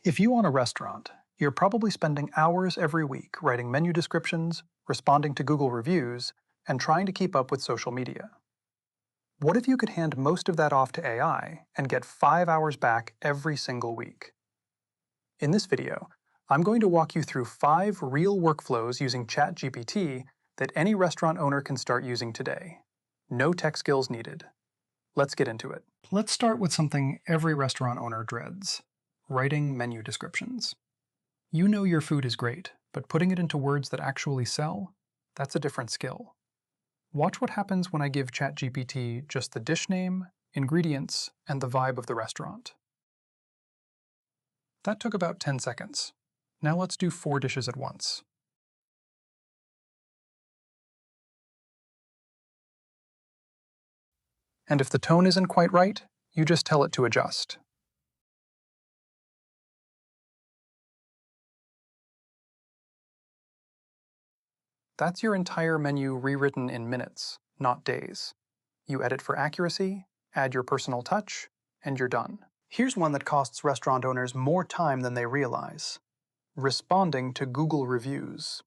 If you own a restaurant, you're probably spending hours every week writing menu descriptions, responding to Google reviews, and trying to keep up with social media. What if you could hand most of that off to AI and get 5 hours back every single week? In this video, I'm going to walk you through 5 real workflows using ChatGPT that any restaurant owner can start using today. No tech skills needed. Let's get into it. Let's start with something every restaurant owner dreads: writing menu descriptions. You know your food is great, but putting it into words that actually sell? That's a different skill. Watch what happens when I give ChatGPT just the dish name, ingredients, and the vibe of the restaurant. That took about 10 seconds. Now let's do 4 dishes at once. And if the tone isn't quite right, you just tell it to adjust. That's your entire menu rewritten in minutes, not days. You edit for accuracy, add your personal touch, and you're done. Here's one that costs restaurant owners more time than they realize: responding to Google reviews.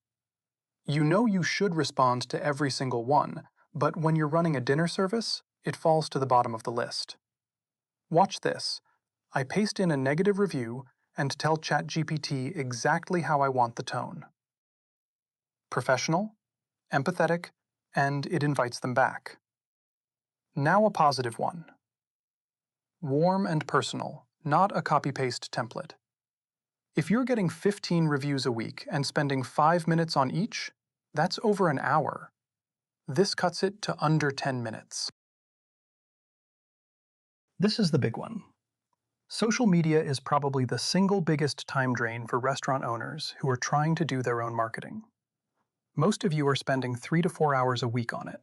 You know you should respond to every single one, but when you're running a dinner service, it falls to the bottom of the list. Watch this. I paste in a negative review and tell ChatGPT exactly how I want the tone: professional, empathetic, and it invites them back. Now a positive one: warm and personal, not a copy-paste template. If you're getting 15 reviews a week and spending 5 minutes on each, that's over an hour. This cuts it to under 10 minutes. This is the big one. Social media is probably the single biggest time drain for restaurant owners who are trying to do their own marketing. Most of you are spending 3 to 4 hours a week on it.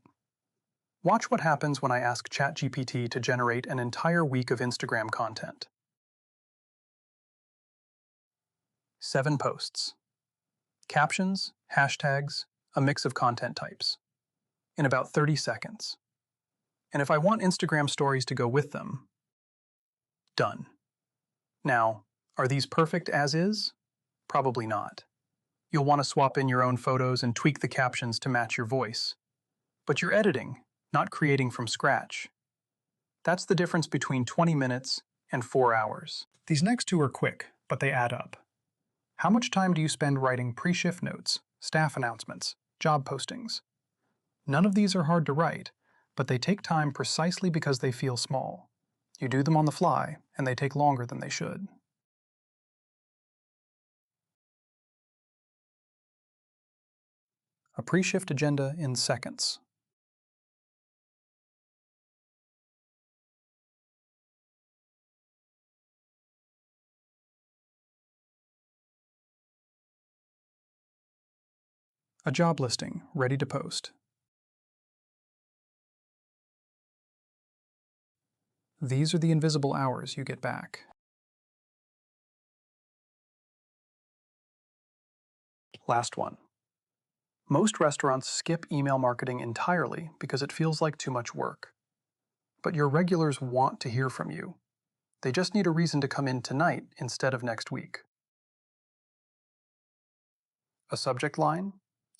Watch what happens when I ask ChatGPT to generate an entire week of Instagram content. 7 posts. Captions, hashtags, a mix of content types. In about 30 seconds. And if I want Instagram stories to go with them, done. Now, are these perfect as is? Probably not. You'll want to swap in your own photos and tweak the captions to match your voice. But you're editing, not creating from scratch. That's the difference between 20 minutes and 4 hours. These next 2 are quick, but they add up. How much time do you spend writing pre-shift notes, staff announcements, job postings? None of these are hard to write, but they take time precisely because they feel small. You do them on the fly, and they take longer than they should. A pre-shift agenda in seconds. A job listing, ready to post. These are the invisible hours you get back. Last one. Most restaurants skip email marketing entirely because it feels like too much work. But your regulars want to hear from you. They just need a reason to come in tonight instead of next week. A subject line,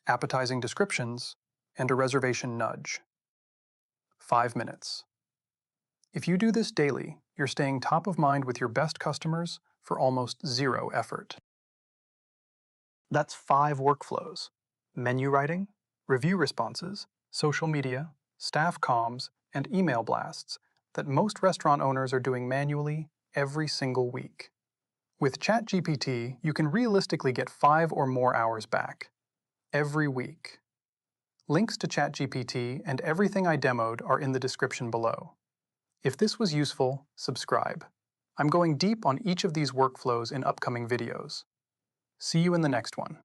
appetizing descriptions, and a reservation nudge. 5 minutes. If you do this daily, you're staying top of mind with your best customers for almost 0 effort. That's 5 workflows: menu writing, review responses, social media, staff comms, and email blasts that most restaurant owners are doing manually every single week. With ChatGPT, you can realistically get 5 or more hours back every week. Links to ChatGPT and everything I demoed are in the description below. If this was useful, subscribe. I'm going deep on each of these workflows in upcoming videos. See you in the next one.